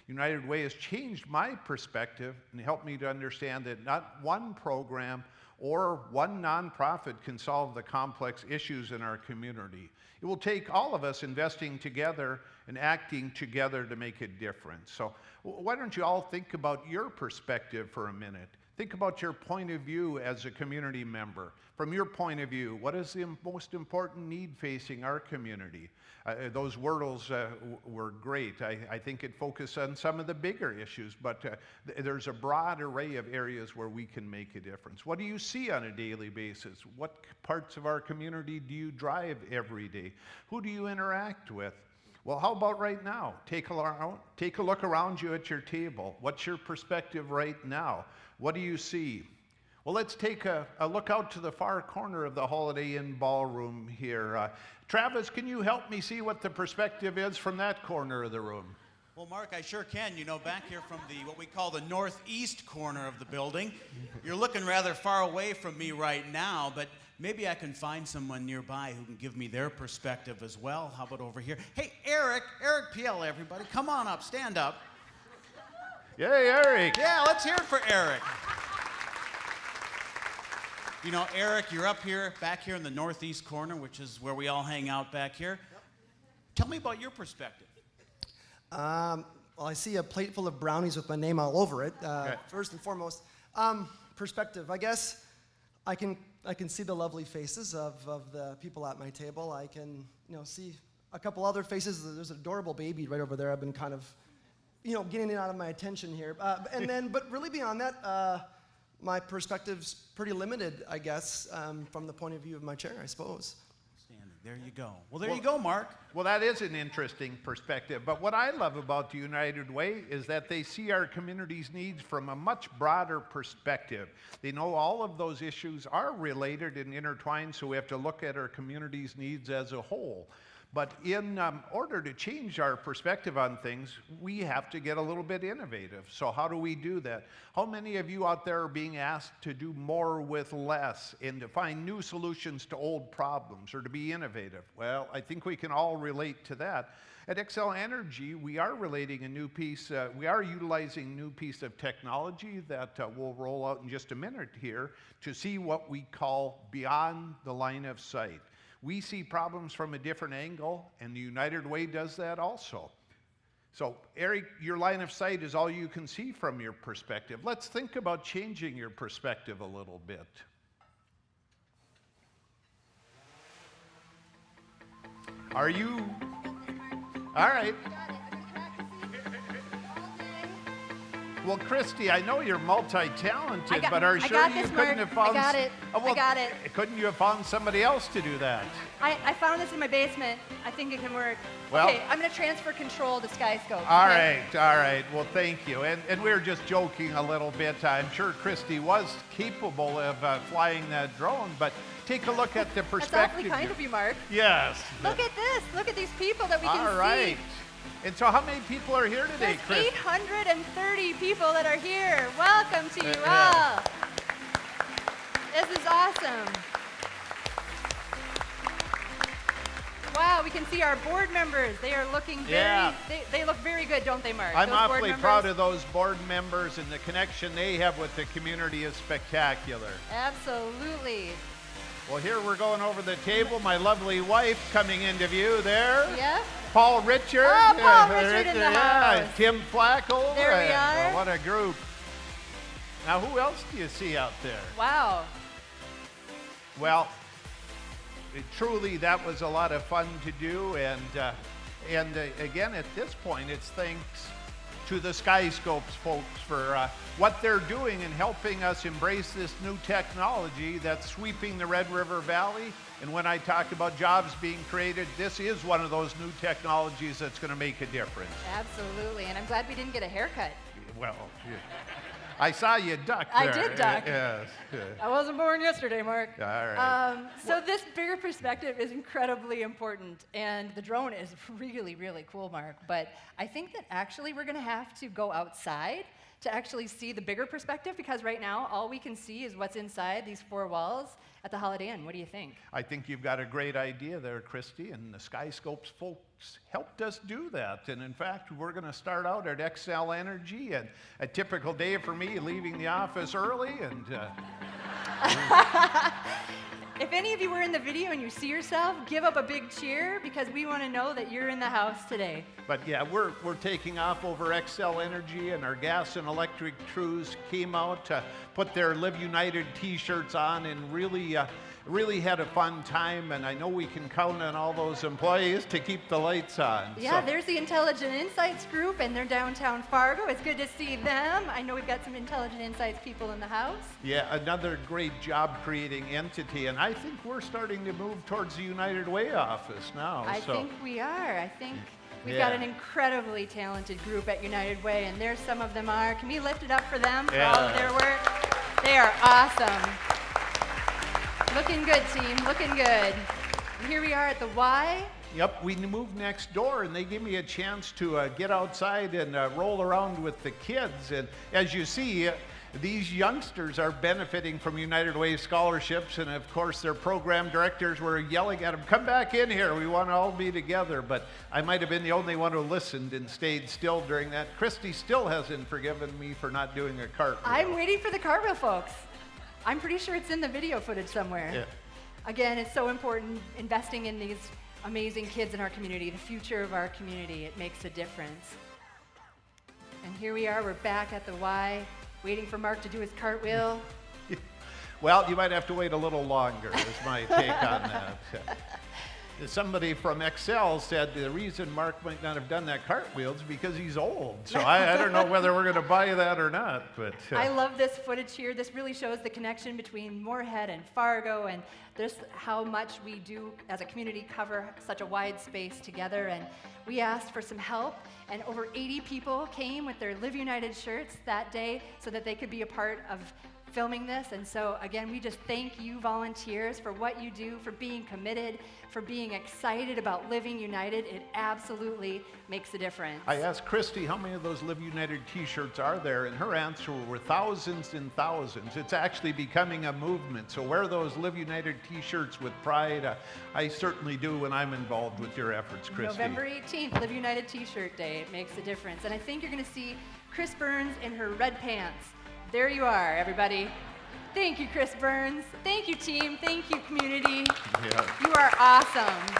United Way has changed my perspective and helped me to understand that not one program or one nonprofit can solve the complex issues in our community. It will take all of us investing together and acting together to make a difference. So why don't you all think about your perspective for a minute? Think about your point of view as a community member. From your point of view, what is the most important need facing our community? Those wordles were great. I think it focused on some of the bigger issues, but there's a broad array of areas where we can make a difference. What do you see on a daily basis? What parts of our community do you drive every day? Who do you interact with? Well, how about right now? Take a look around you at your table. What's your perspective right now? What do you see? Well, let's take a look out to the far corner of the Holiday Inn ballroom here. Travis, can you help me see what the perspective is from that corner of the room? Well, Mark, I sure can. You know, back here from what we call the northeast corner of the building, you're looking rather far away from me right now, but maybe I can find someone nearby who can give me their perspective as well. How about over here? Hey, Eric PL, everybody. Come on up, stand up. Yay, Eric. Yeah, let's hear it for Eric. You know, Eric, you're up here, back here in the northeast corner, which is where we all hang out back here. Yep. Tell me about your perspective. Well, I see a plate full of brownies with my name all over it. Okay. First and foremost, perspective. I guess I can see the lovely faces of the people at my table. I can, see a couple other faces. There's an adorable baby right over there. I've been kind of, getting it out of my attention here. But really beyond that, my perspective's pretty limited, I guess, from the point of view of my chair, I suppose. There you go. Well, there you go, Mark. Well, that is an interesting perspective. But what I love about the United Way is that they see our community's needs from a much broader perspective. They know all of those issues are related and intertwined, so we have to look at our community's needs as a whole. But in order to change our perspective on things, we have to get a little bit innovative. So how do we do that? How many of you out there are being asked to do more with less and to find new solutions to old problems or to be innovative? Well, I think we can all relate to that. At Xcel Energy, we are utilizing a new piece of technology that we'll roll out in just a minute here to see what we call beyond the line of sight. We see problems from a different angle, and the United Way does that also. So, Eric, your line of sight is all you can see from your perspective. Let's think about changing your perspective a little bit. Are you? All right. Well, Christy, I know you're multi-talented, but are you sure you couldn't have found... I got it. Couldn't you have found somebody else to do that? I found this in my basement. I think it can work. Well, okay, I'm going to transfer control to SkyScope. All right. Well, thank you. And we were just joking a little bit. I'm sure Christy was capable of flying that drone, but take a look at the perspective. That's awfully kind of you, Mark. Yes. Look at this. Look at these people that we can see. All right. And so how many people are here today, Chris? There's 830 people that are here. Welcome to you all. This is awesome. Wow, we can see our board members. They are looking they look very good, don't they, Mark? I'm awfully proud of those board members, and the connection they have with the community is spectacular. Absolutely. Well, here we're going over the table. My lovely wife coming into view there. Yeah. Paul Richard. Oh, Paul Richard in the house. Tim Flacco. There we are. Well, what a group. Now, who else do you see out there? Wow. Well, truly, that was a lot of fun to do. And again, at this point, it's thanks to the SkyScopes folks for what they're doing in helping us embrace this new technology that's sweeping the Red River Valley. And when I talk about jobs being created, this is one of those new technologies that's going to make a difference. Absolutely, and I'm glad we didn't get a haircut. Well, I saw you duck there. I did duck. Yes. I wasn't born yesterday, Mark. All right. So this bigger perspective is incredibly important, and the drone is really, really cool, Mark. But I think that actually we're going to have to go outside to actually see the bigger perspective, because right now all we can see is what's inside these four walls at the Holiday Inn. What do you think? I think you've got a great idea there, Christy, and the Skyscopes folks helped us do that. And in fact, we're going to start out at Excel Energy, and a typical day for me, leaving the office early, and If any of you were in the video and you see yourself, give up a big cheer, because we want to know that you're in the house today. but yeah, we're taking off over Excel Energy, and our gas and electric crews came out to put their Live United t-shirts on, and really had a fun time. And I know we can count on all those employees to keep the lights on. Yeah, So- there's the Intelligent Insights group, and they're downtown Fargo. It's good to see them. I know we've got some Intelligent Insights people in the house. Yeah, another great job creating entity, and I think we're starting to move towards the United Way office now. I so. think we are. I think we've Yeah. got an incredibly talented group at United Way, and there some of them are. Can we lift it up for them, for all of their work? They are awesome. Looking good, team, looking good. And here we are at the Y. Yep, we moved next door, and they give me a chance to get outside and roll around with the kids. And as you see, these youngsters are benefiting from United Way scholarships, and of course their program directors were yelling at them, "Come back in here, we want to all be together." But I might have been the only one who listened and stayed still during that. Christy still hasn't forgiven me for not doing a cartwheel. I'm waiting for the cartwheel, folks. I'm pretty sure it's in the video footage somewhere. Yeah. Again, it's so important investing in these amazing kids in our community, the future of our community. It makes a difference. And here we are, we're back at the Y, waiting for Mark to do his cartwheel. Well, you might have to wait a little longer, is my take on that. Somebody from Excel said the reason Mark might not have done that cartwheel is because he's old. So I don't know whether we're going to buy that or not. But I love this footage here. This really shows the connection between Moorhead and Fargo, and just how much we do as a community cover such a wide space together. And we asked for some help, and over 80 people came with their Live United shirts that day so that they could be a part of filming this. And so again, we just thank you volunteers for what you do, for being committed, for being excited about living united. It absolutely makes a difference. I asked Christy how many of those Live United t-shirts are there, and her answer were thousands and thousands. It's actually becoming a movement. So wear those Live United t-shirts with pride. I certainly do when I'm involved with your efforts, Christy. November 18th, Live United T-shirt Day. It makes a difference. And I think you're going to see Chris Burns in her red pants. There you are, everybody. Thank you, Chris Burns. Thank you, team. Thank you, community. Yeah. You are awesome.